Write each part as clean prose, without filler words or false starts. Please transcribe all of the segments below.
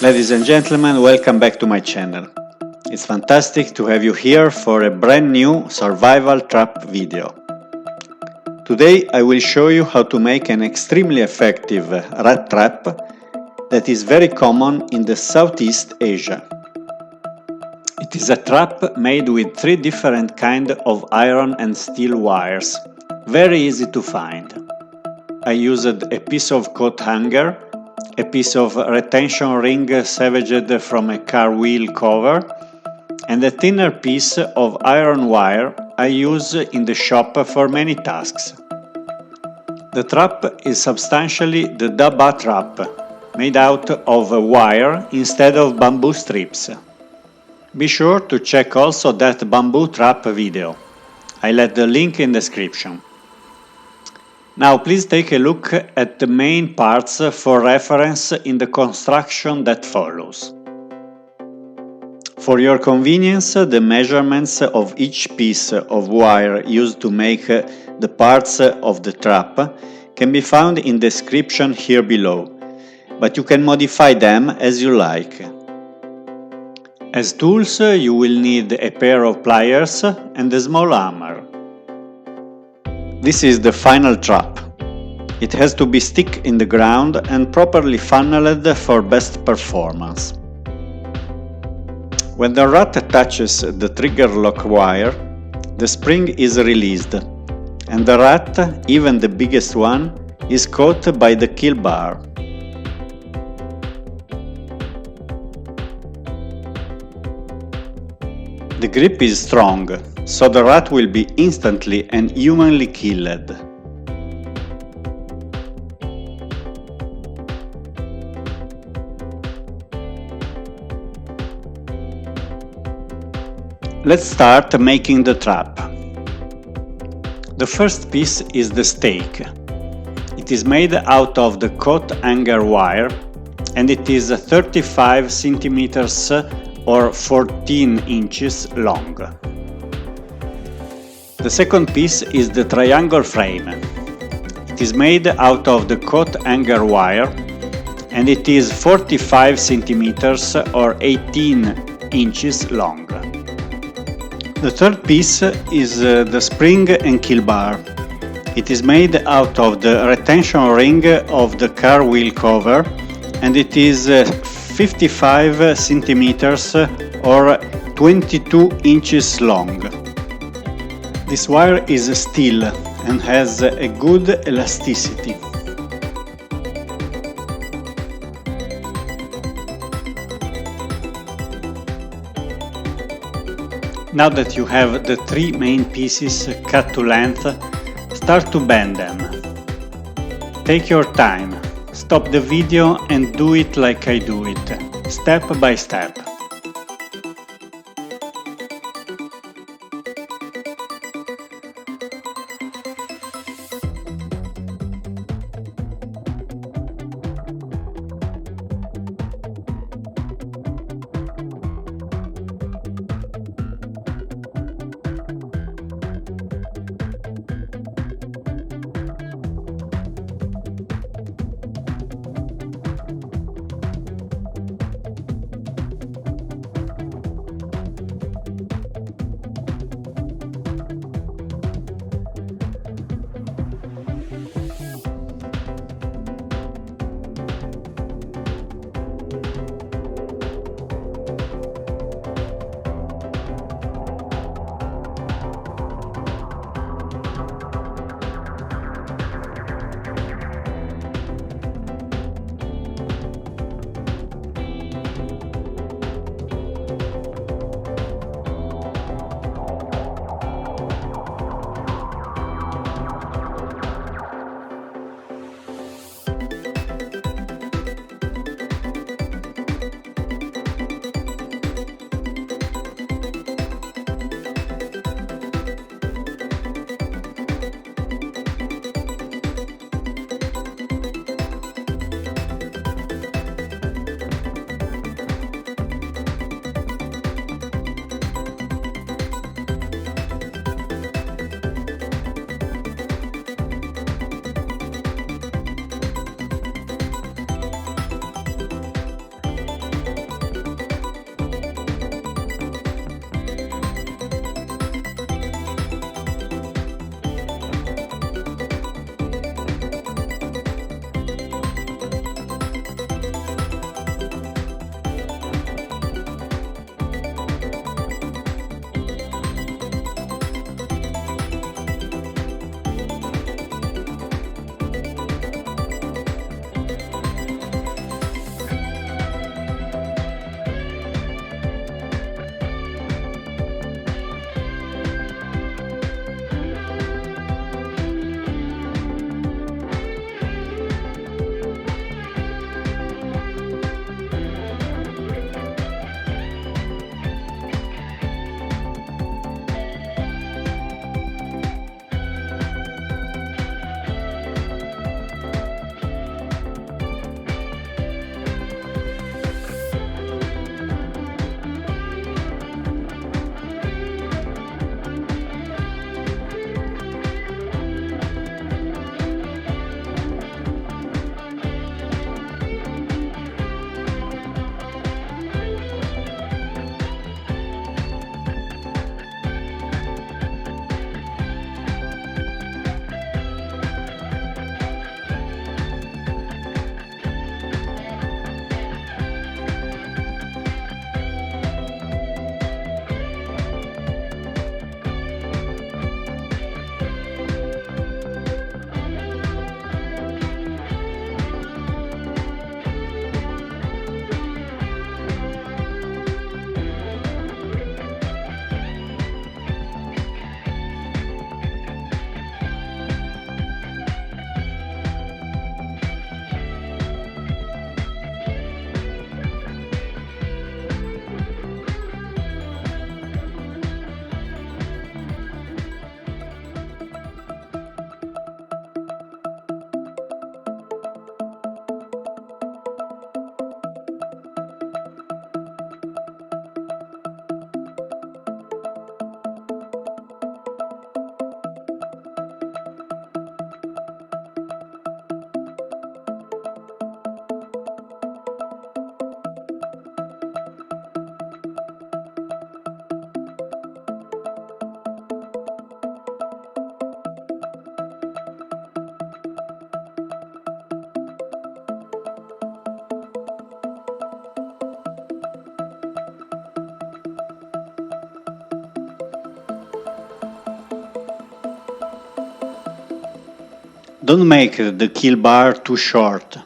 Ladies and gentlemen, welcome back to my channel. It's fantastic to have you here for a brand new survival trap video. Today I will show you how to make an extremely effective rat trap that is very common in the Southeast Asia. It is a trap made with 3 different kinds of iron and steel wires, very easy to find. I used a piece of coat hanger, a piece of retention ring salvaged from a car wheel cover, and a thinner piece of iron wire I use in the shop for many tasks. The trap is substantially the Daba trap, made out of wire instead of bamboo strips. Be sure to check also that bamboo trap video. I'll add the link in the description. Now please take a look at the main parts for reference in the construction that follows. For your convenience, the measurements of each piece of wire used to make the parts of the trap can be found in the description here below, but you can modify them as you like. As tools, you will need a pair of pliers and a small hammer. This is the final trap. It has to be stuck in the ground and properly funneled for best performance. When the rat touches the trigger lock wire, the spring is released, and the rat, even the biggest one, is caught by the kill bar. The grip is strong, so the rat will be instantly and humanly killed. Let's start making the trap. The first piece is the stake. It is made out of the coat hanger wire and it is 35 centimeters or 14 inches long. The second piece is the triangle frame. It is made out of the coat hanger wire and it is 45 centimeters or 18 inches long. The third piece is the spring and kill bar. It is made out of the retention ring of the car wheel cover and it is 55 centimeters or 22 inches long. This wire is steel and has a good elasticity. Now that you have the 3 main pieces cut to length, start to bend them. Take your time, stop the video and do it like I do it, step by step. Don't make the kill bar too short.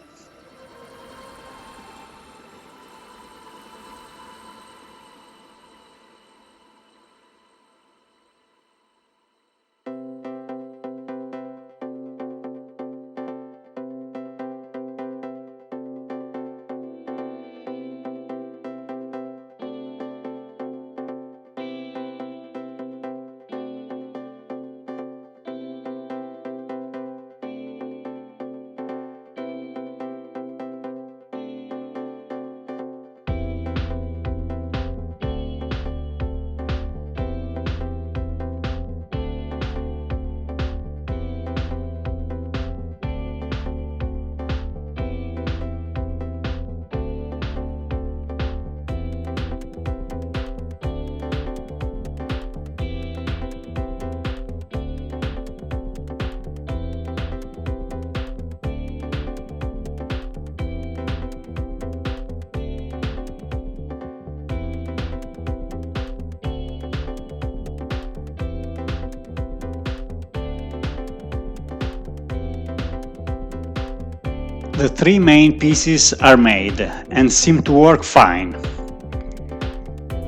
The three main pieces are made and seem to work fine.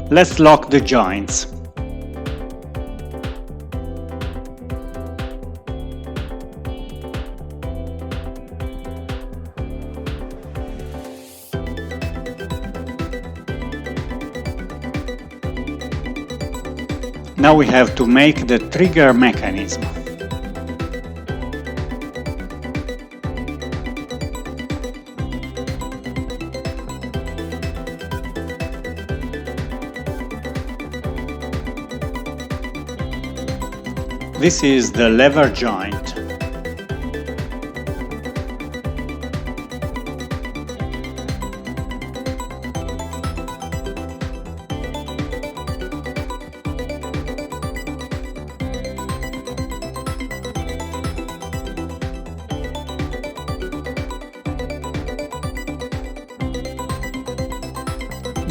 Let's lock the joints. Now we have to make the trigger mechanism. This is the lever joint.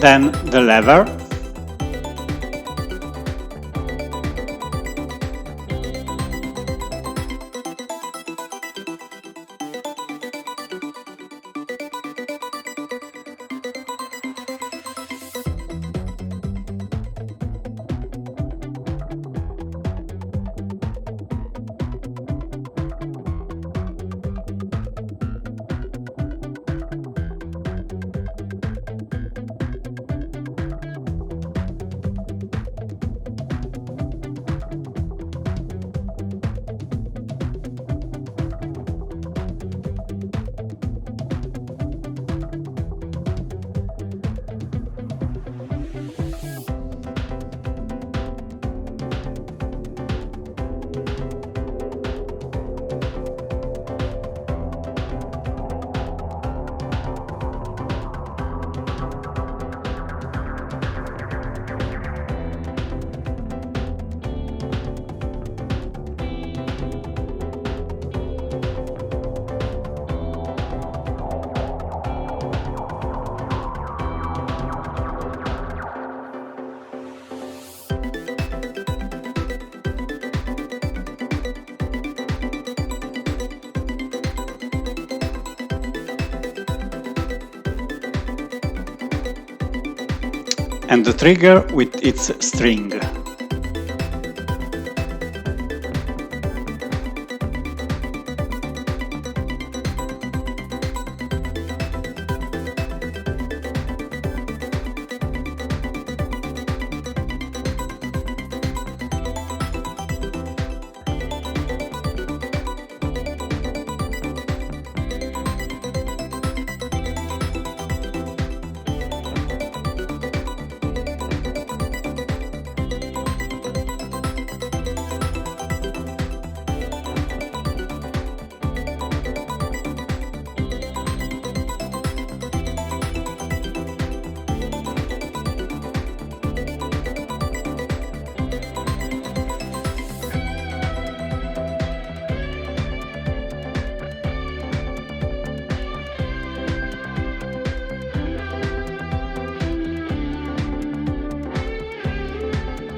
Then the lever. And the trigger with its string.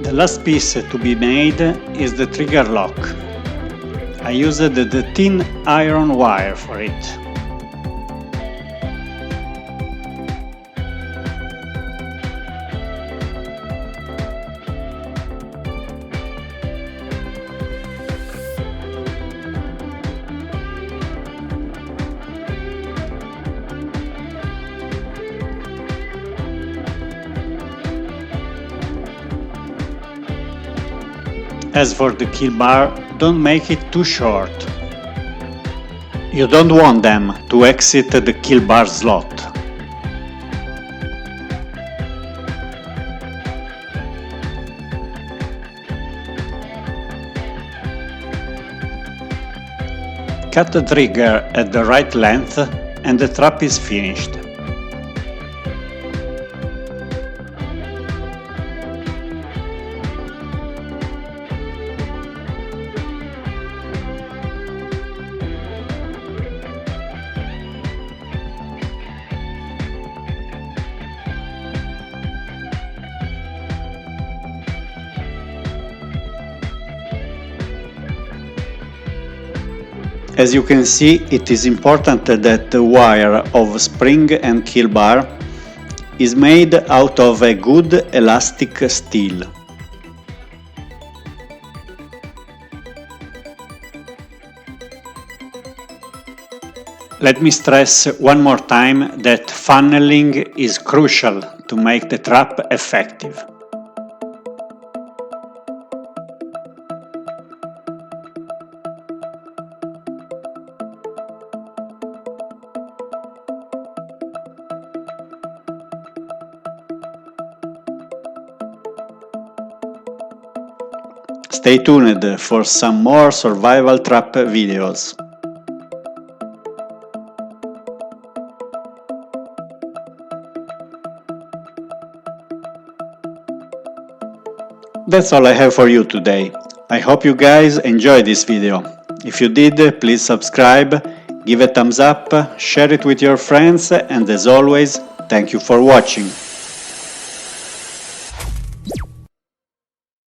The last piece to be made is the trigger lock. I used the thin iron wire for it. As for the kill bar, don't make it too short. You don't want them to exit the kill bar slot. Cut the trigger at the right length and the trap is finished. As you can see, it is important that the wire of spring and kill bar is made out of a good elastic steel. Let me stress one more time that funneling is crucial to make the trap effective. Stay tuned for some more survival trap videos. That's all I have for you today. I hope you guys enjoyed this video. If you did, please subscribe, give a thumbs up, share it with your friends, and as always, thank you for watching.